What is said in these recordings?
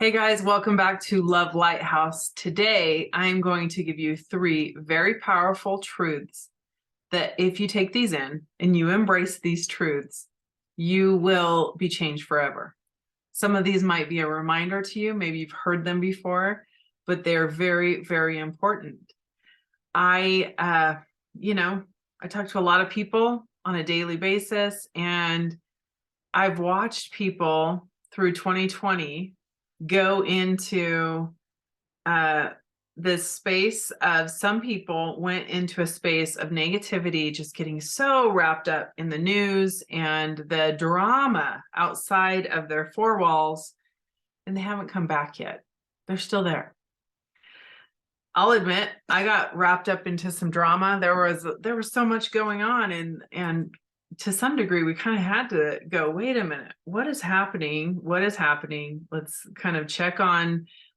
Hey guys, welcome back to Love Lighthouse. Today, I'm going to give you three very powerful truths that if you take these in and you embrace these truths, you will be changed forever. Some of these might be a reminder to you. Maybe you've heard them before, but they're very, very important. I, uh, I talk to a lot of people on a daily basis, and I've watched people through 2020 go into uh, this space of some people went into a space of negativity, just getting so wrapped up in the news and the drama outside of their four walls, and they haven't come back yet. They're still there. I'll admit, I got wrapped up into some drama. There was so much going on, and to some degree, we kind of had to go, wait a minute, what is happening? What is happening? Let's kind of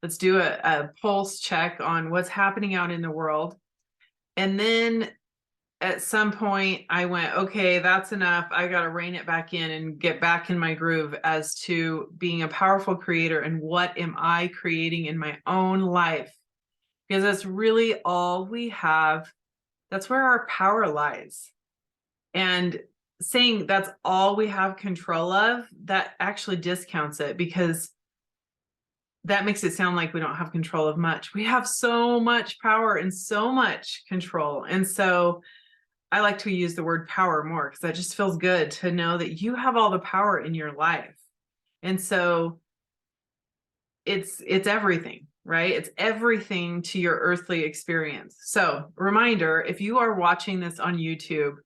let's do a pulse check on what's happening out in the world. And then at some point, I went, okay, that's enough. I got to rein it back in and get back in my groove as to being a powerful creator and what am I creating in my own life? Because that's really all we have. That's where our power lies. And saying that's all we have control of, that actually discounts it, because that makes it sound like we don't have control of much. We have so much power and so much control. And so I like to use the word power more because that just feels good to know that you have all the power in your life. And so it's everything, right? It's everything to your earthly experience. So, reminder, if you are watching this on YouTube,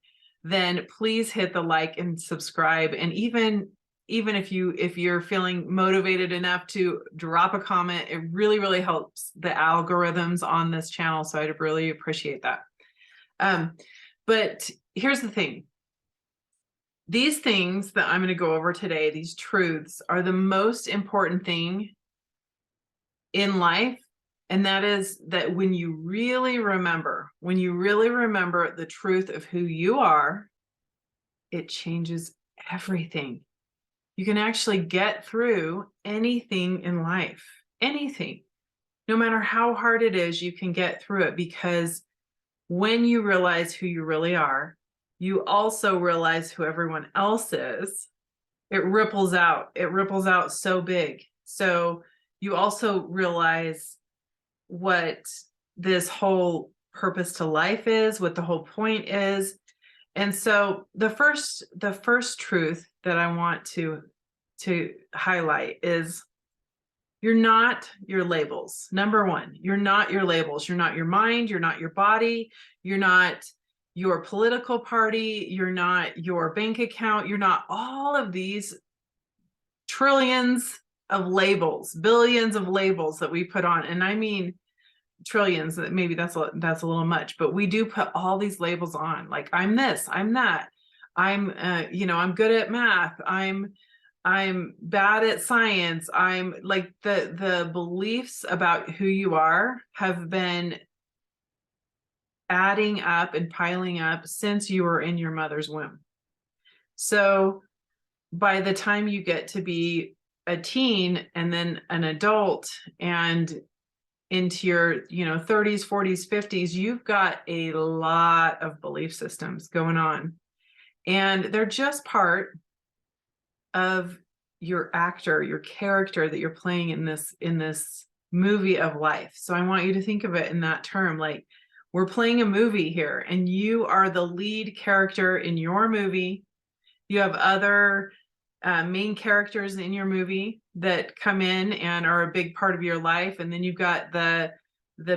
then please hit the like and subscribe. And even if you're feeling motivated enough to drop a comment, it really, really helps the algorithms on this channel. So I'd really appreciate that. But here's the thing. These things that I'm going to go over today, these truths, are the most important thing in life. And that is that when you really remember the truth of who you are, it changes everything. You can actually get through anything in life, anything, no matter how hard it is, you can get through it, because when you realize who you really are, you also realize who everyone else is. It ripples out so big. So you also realize what this whole purpose to life is, what the whole point is. And so the first truth that I want to highlight is you're not your labels. Number one, you're not your labels. You're not your mind, you're not your body, you're not your political party, you're not your bank account, you're not all of these trillions of labels, billions of labels that we put on. And I mean trillions. Maybe that's a little much, but we do put all these labels on, like I'm this, I'm that, I'm I'm good at math, I'm bad at science, I'm like, the beliefs about who you are have been adding up and piling up since you were in your mother's womb. So by the time you get to be a teen and then an adult and into your 30s, 40s, 50s, you've got a lot of belief systems going on, and they're just part of your character that you're playing in this movie of life. So I want you to think of it in that term, like we're playing a movie here and you are the lead character in your movie. You have other main characters in your movie that come in and are a big part of your life, and then you've got the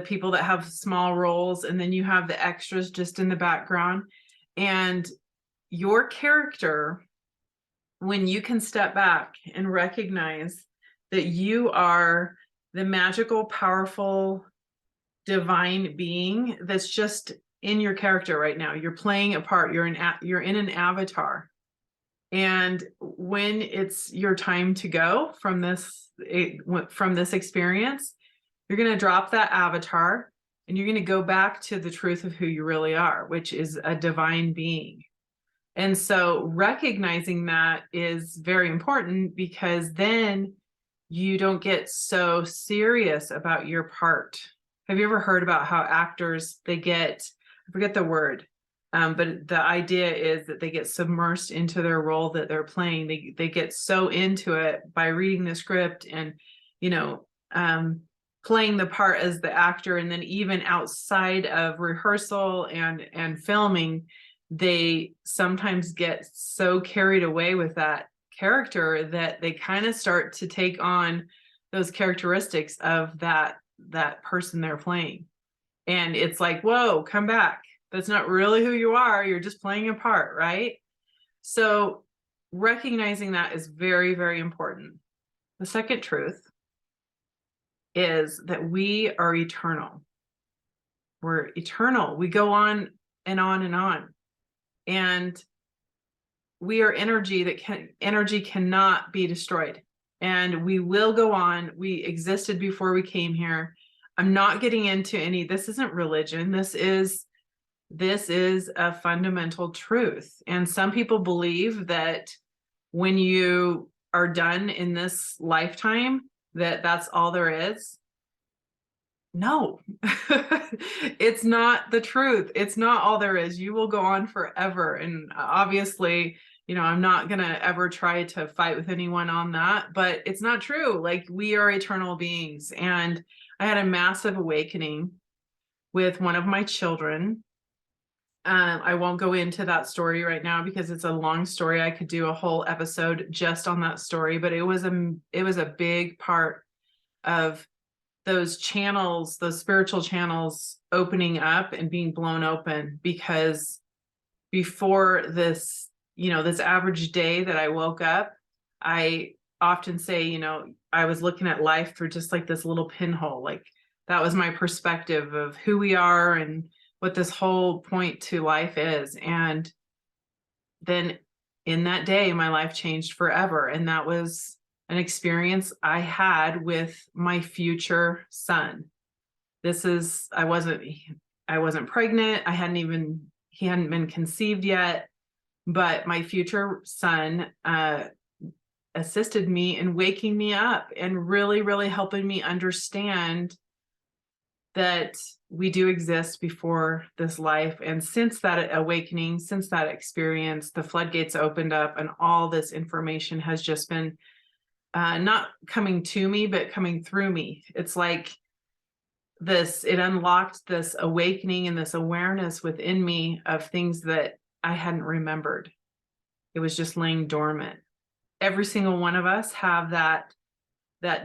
people that have small roles, and then you have the extras just in the background. And your character, when you can step back and recognize that you are the magical, powerful, divine being that's just in your character right now, you're playing a part, you're in an avatar. And when it's your time to go from this experience, you're going to drop that avatar and you're going to go back to the truth of who you really are, which is a divine being. And so recognizing that is very important, because then you don't get so serious about your part. Have you ever heard about how actors, they get, I forget the word, but the idea is that they get submersed into their role that they're playing. They get so into it by reading the script and, you know, playing the part as the actor. And then even outside of rehearsal and filming, they sometimes get so carried away with that character that they kind of start to take on those characteristics of that person they're playing. And it's like, whoa, come back. That's not really who you are. You're just playing a part, right? So recognizing that is very, very important. The second truth is that we are eternal. We're eternal. We go on and on and on. And we are energy energy cannot be destroyed. And we will go on. We existed before we came here. I'm not getting into this isn't religion. This is a fundamental truth. And some people believe that when you are done in this lifetime, that's all there is. No, it's not the truth. It's not all there is. You will go on forever. And obviously, I'm not going to ever try to fight with anyone on that, but it's not true. Like, we are eternal beings. And I had a massive awakening with one of my children. I won't go into that story right now because it's a long story. I could do a whole episode just on that story, but it was a big part of those channels, those spiritual channels opening up and being blown open. Because before this, this average day that I woke up, I often say, I was looking at life through just like this little pinhole. Like, that was my perspective of who we are and what this whole point to life is. And then in that day, my life changed forever. And that was an experience I had with my future son. I wasn't pregnant. He hadn't been conceived yet, but my future son assisted me in waking me up and really, really helping me understand that we do exist before this life. And since that awakening, since that experience, the floodgates opened up and all this information has just been not coming to me, but coming through me. It's like it unlocked this awakening and this awareness within me of things that I hadn't remembered. It was just laying dormant. Every single one of us have that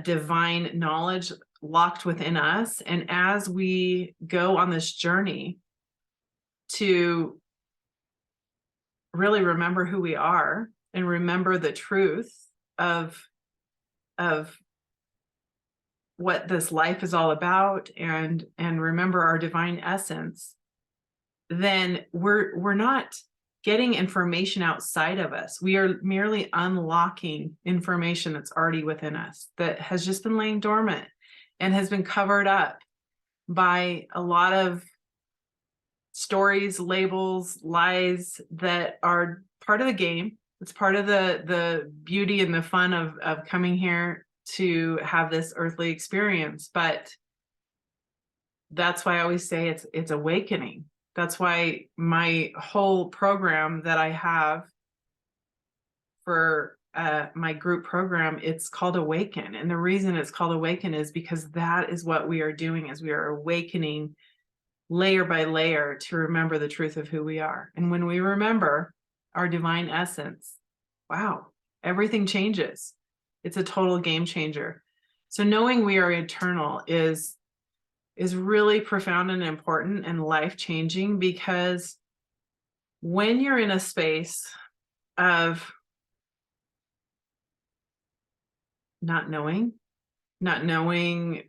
divine knowledge locked within us. And as we go on this journey to really remember who we are and remember the truth of what this life is all about, and remember our divine essence, then we're not getting information outside of us. We are merely unlocking information that's already within us, that has just been laying dormant and has been covered up by a lot of stories, labels, lies that are part of the game. It's part of the beauty and the fun of coming here to have this earthly experience. But that's why I always say it's awakening. That's why my whole program that I have for my group program, it's called Awaken. And the reason it's called Awaken is because that is what we are doing, is we are awakening layer by layer to remember the truth of who we are. And when we remember our divine essence, wow, everything changes. It's a total game changer. So knowing we are eternal is really profound and important and life-changing, because when you're in a space of not knowing, who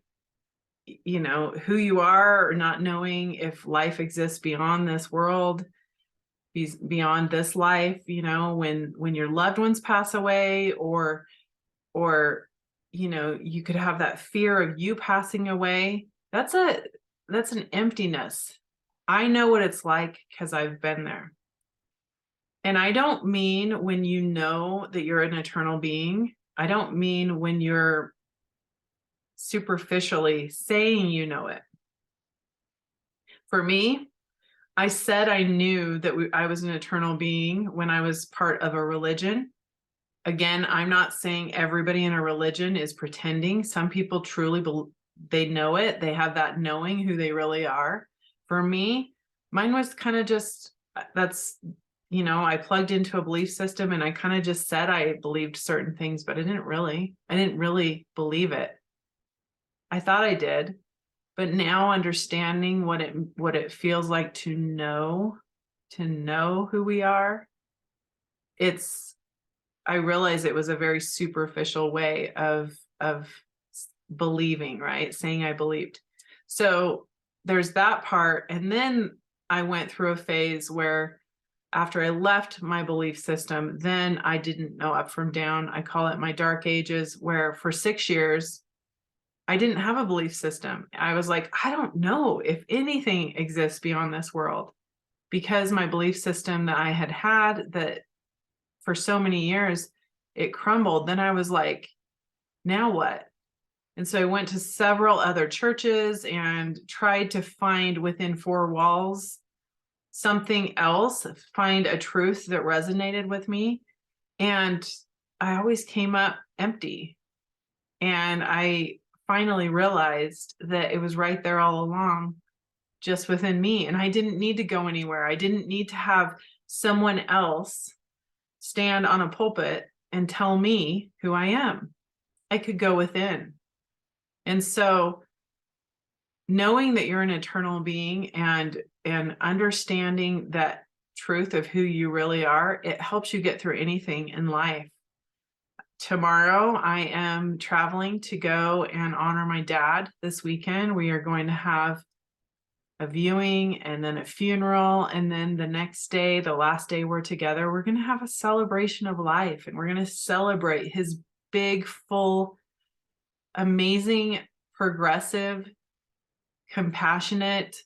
you are, or not knowing if life exists beyond this world, beyond this life, when your loved ones pass away, or you could have that fear of you passing away. That's an emptiness. I know what it's like because I've been there. And I don't mean when you know that you're an eternal being. I don't mean when you're superficially saying you know it. For me, I said I knew that I was an eternal being when I was part of a religion. Again, I'm not saying everybody in a religion is pretending. Some people truly they know it. They have that knowing who they really are. For me, mine was kind of just that's, I plugged into a belief system and I kind of just said I believed certain things, but I didn't really believe it. I thought I did, but now understanding what it feels like to know who we are, I realized it was a very superficial way of believing, right? Saying I believed. So there's that part. And then I went through a phase where after I left my belief system, then I didn't know up from down. I call it my dark ages, where for 6 years, I didn't have a belief system. I was like, I don't know if anything exists beyond this world, because my belief system that I had that for so many years, it crumbled. Then I was like, now what? And so I went to several other churches and tried to find within 4 walls something else, find a truth that resonated with me. And I always came up empty. And I finally realized that it was right there all along, just within me. And I didn't need to go anywhere. I didn't need to have someone else stand on a pulpit and tell me who I am. I could go within. And so knowing that you're an eternal being and understanding that truth of who you really are, it helps you get through anything in life. Tomorrow, I am traveling to go and honor my dad this weekend. We are going to have a viewing and then a funeral. And then the next day, the last day we're together, we're going to have a celebration of life. And we're going to celebrate his big, full, amazing, progressive, compassionate,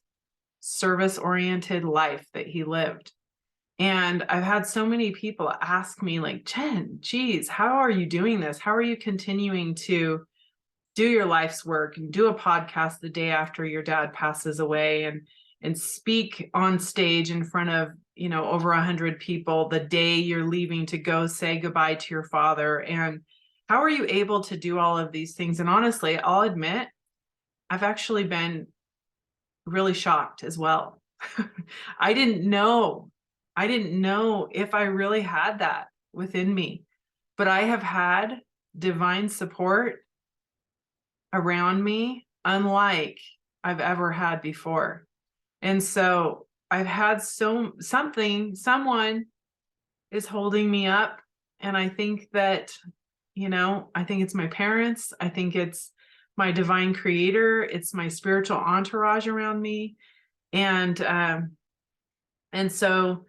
service-oriented life that he lived. And I've had so many people ask me like, Jen, geez, how are you doing this? How are you continuing to do your life's work and do a podcast the day after your dad passes away and speak on stage in front of, over 100 people the day you're leaving to go say goodbye to your father? And how are you able to do all of these things? And honestly, I'll admit, I've actually been really shocked as well. I didn't know if I really had that within me, but I have had divine support around me unlike I've ever had before. And so I've had someone is holding me up. And I think that, I think it's my parents. I think it's my divine creator. It's my spiritual entourage around me. And so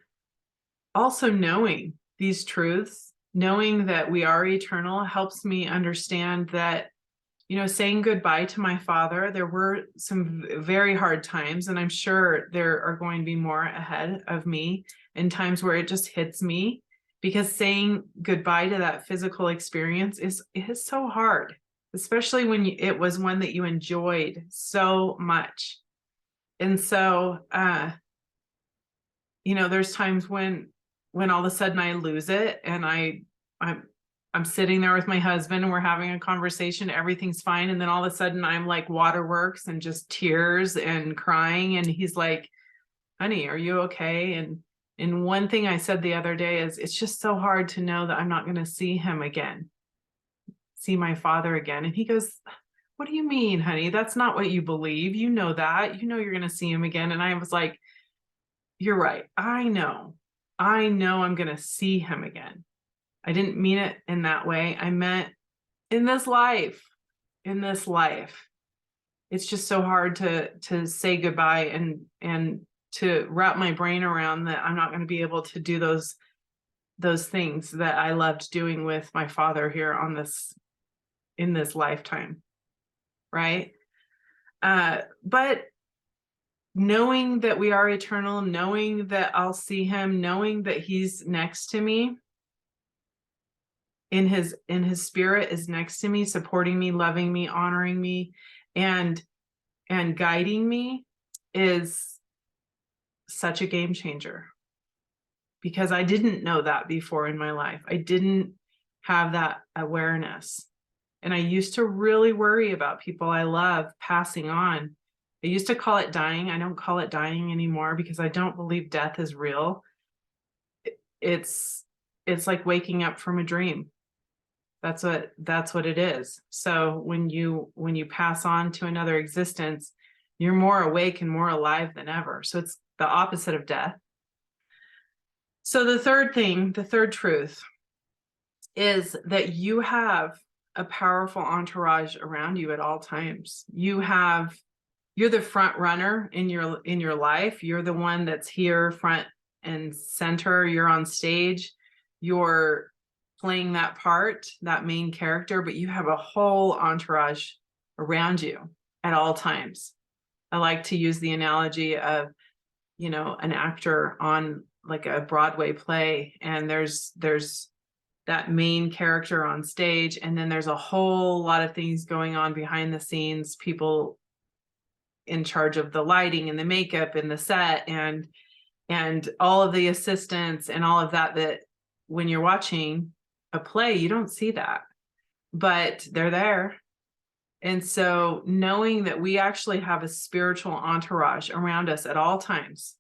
also knowing these truths, knowing that we are eternal, helps me understand that, saying goodbye to my father, there were some very hard times, and I'm sure there are going to be more ahead of me in times where it just hits me, because saying goodbye to that physical experience is so hard, especially when it was one that you enjoyed so much. And so, there's times when all of a sudden I lose it, and I'm sitting there with my husband and we're having a conversation, everything's fine. And then all of a sudden I'm like waterworks and just tears and crying. And he's like, honey, are you okay? And one thing I said the other day is, it's just so hard to know that I'm not going to see my father again. And he goes, what do you mean, honey? That's not what you believe. You know that, you're going to see him again. And I was like, you're right. I know I'm going to see him again. I didn't mean it in that way. I meant in this life. It's just so hard to say goodbye and to wrap my brain around that I'm not going to be able to do those things that I loved doing with my father here in this lifetime. Right? But knowing that we are eternal, knowing that I'll see him, knowing that he's next to me, in his spirit is next to me, supporting me, loving me, honoring me, and guiding me, is such a game changer, because I didn't know that before in my life. I didn't have that awareness. And I used to really worry about people I love passing on. I used to call it dying. I don't call it dying anymore, because I don't believe death is real. It's like waking up from a dream. That's what it is. So when you pass on to another existence, you're more awake and more alive than ever. So it's the opposite of death. So the third truth is that you have a powerful entourage around you at all times. You're the front runner in your life. You're the one that's here front and center. You're on stage. You're playing that part, that main character, but you have a whole entourage around you at all times. I like to use the analogy of, an actor on like a Broadway play, and there's that main character on stage, and then there's a whole lot of things going on behind the scenes, people in charge of the lighting and the makeup and the set and all of the assistants and all of that when you're watching a play, you don't see that, but they're there. And so knowing that we actually have a spiritual entourage around us at all times,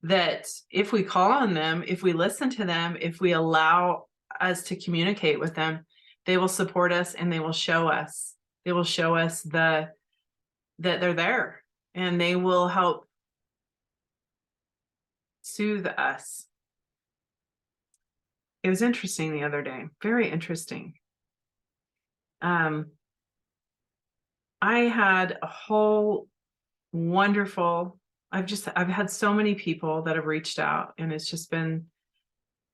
that if we call on them, if we listen to them, if we allow us to communicate with them, they will support us, and they will show us that they're there, and they will help soothe us. It was interesting the other day, very interesting. I had a whole wonderful, I've had so many people that have reached out, and it's just been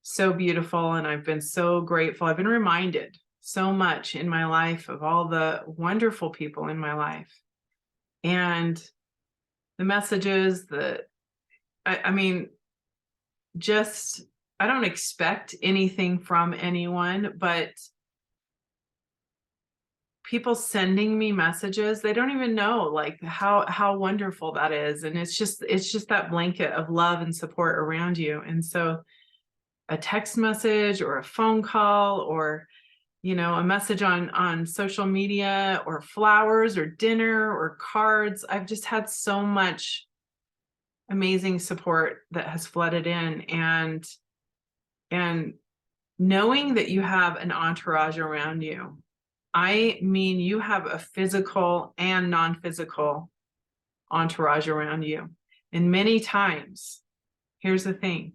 so beautiful. And I've been so grateful. I've been reminded so much in my life of all the wonderful people in my life, and the messages that, I mean, just, I don't expect anything from anyone, but people sending me messages, they don't even know like how wonderful that is. And it's just that blanket of love and support around you. And so a text message or a phone call, or a message on social media, or flowers or dinner or cards, I've just had so much amazing support that has flooded in. And knowing that you have an entourage around you, I mean, you have a physical and non-physical entourage around you. And many times, here's the thing,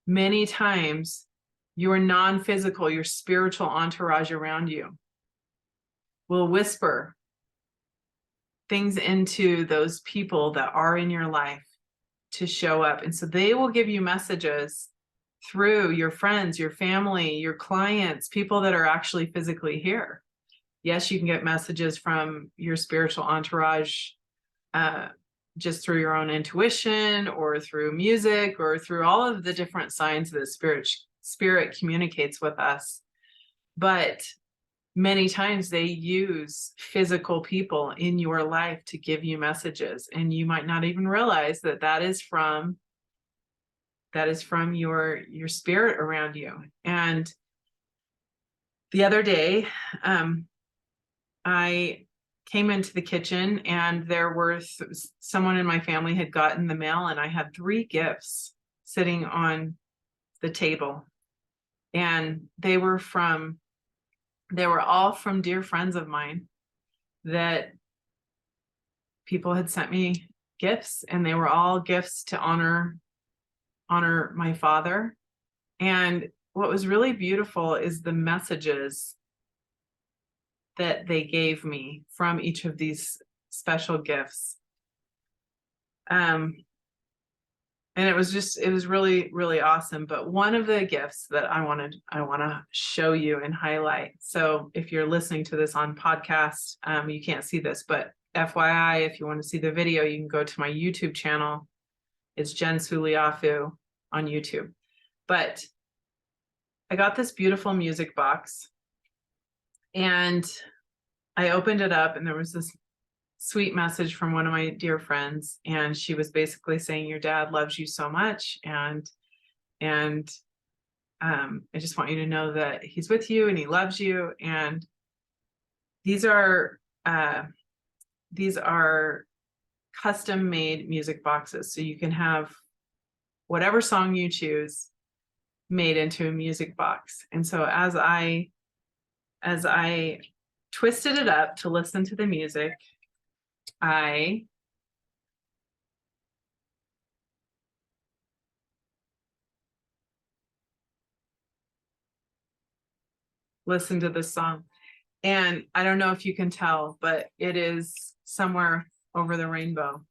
many times your non-physical, your spiritual entourage around you will whisper things into those people that are in your life to show up. And so they will give you messages through your friends, your family, your clients, people that are actually physically here. Yes, you can get messages from your spiritual entourage just through your own intuition, or through music, or through all of the different signs that spirit communicates with us. But many times they use physical people in your life to give you messages, and you might not even realize that is from your spirit around you. And the other day, I came into the kitchen, and there were someone in my family had gotten the mail, and I had 3 gifts sitting on the table, and they were all from dear friends of mine, that people had sent me gifts, and they were all gifts to honor my father. And what was really beautiful is the messages that they gave me from each of these special gifts. And it was really, really awesome. But one of the gifts that I want to show you and highlight. So if you're listening to this on podcast, you can't see this, but FYI, if you want to see the video, you can go to my YouTube channel. It's Jen Suliafu on YouTube. But I got this beautiful music box, And I opened it up and there was this sweet message from one of my dear friends. And she was basically saying, your dad loves you so much. And I just want you to know that he's with you and he loves you. And these are custom made music boxes. So you can have whatever song you choose made into a music box. And so as I twisted it up to listen to the music, I listened to this song. And I don't know if you can tell, but it is Somewhere Over the Rainbow.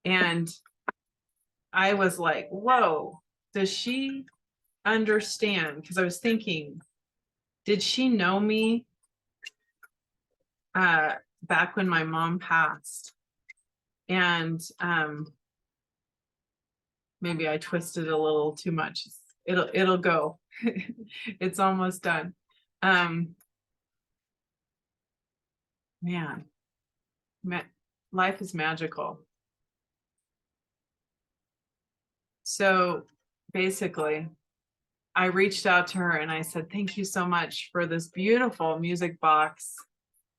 And I was like, whoa, does she understand? Because I was thinking, did she know me back when my mom passed? And maybe I twisted a little too much. It'll go. It's almost done. Man, life is magical. So basically, I reached out to her and I said, thank you so much for this beautiful music box.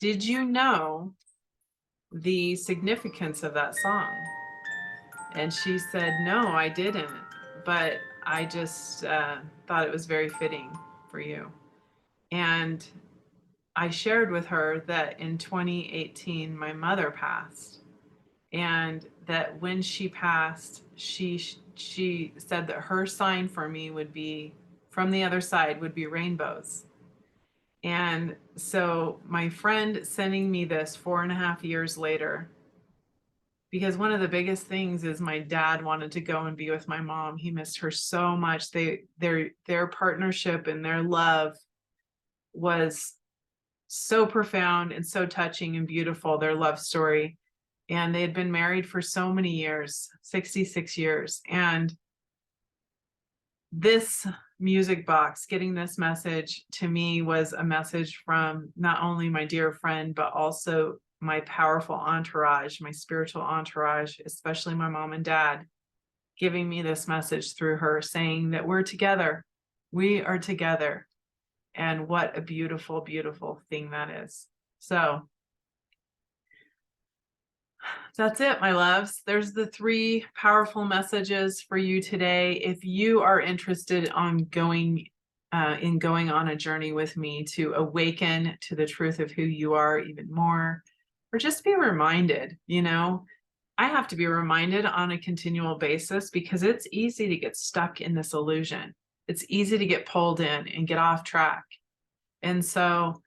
Did you know the significance of that song? And she said, no, I didn't, but I just thought it was very fitting for you. And I shared with her that in 2018, my mother passed, and that when she passed, she said that her sign for me would be, from the other side, would be rainbows. And so my friend sending me this 4.5 years later, because one of the biggest things is my dad wanted to go and be with my mom. He missed her so much. Their partnership and their love was so profound and so touching and beautiful, their love story. And they had been married for so many years, 66 years. And this music box, getting this message to me, was a message from not only my dear friend, but also my powerful entourage, my spiritual entourage, especially my mom and dad, giving me this message through her, saying that we're together. We are together. And what a beautiful, beautiful thing that is. So that's it, my loves. There's the 3 powerful messages for you today. If you are interested in going on a journey with me to awaken to the truth of who you are even more, or just be reminded, I have to be reminded on a continual basis, because it's easy to get stuck in this illusion. It's easy to get pulled in and get off track. And so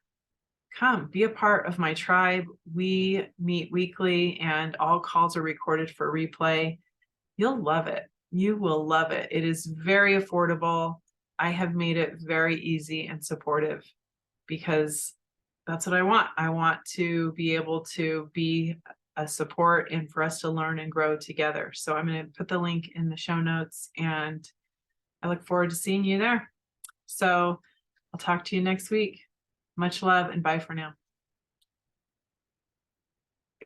come be a part of my tribe. We meet weekly and all calls are recorded for replay. You'll love it. You will love it. It is very affordable. I have made it very easy and supportive, because that's what I want. I want to be able to be a support and for us to learn and grow together. So I'm going to put the link in the show notes, and I look forward to seeing you there. So I'll talk to you next week. Much love and bye for now.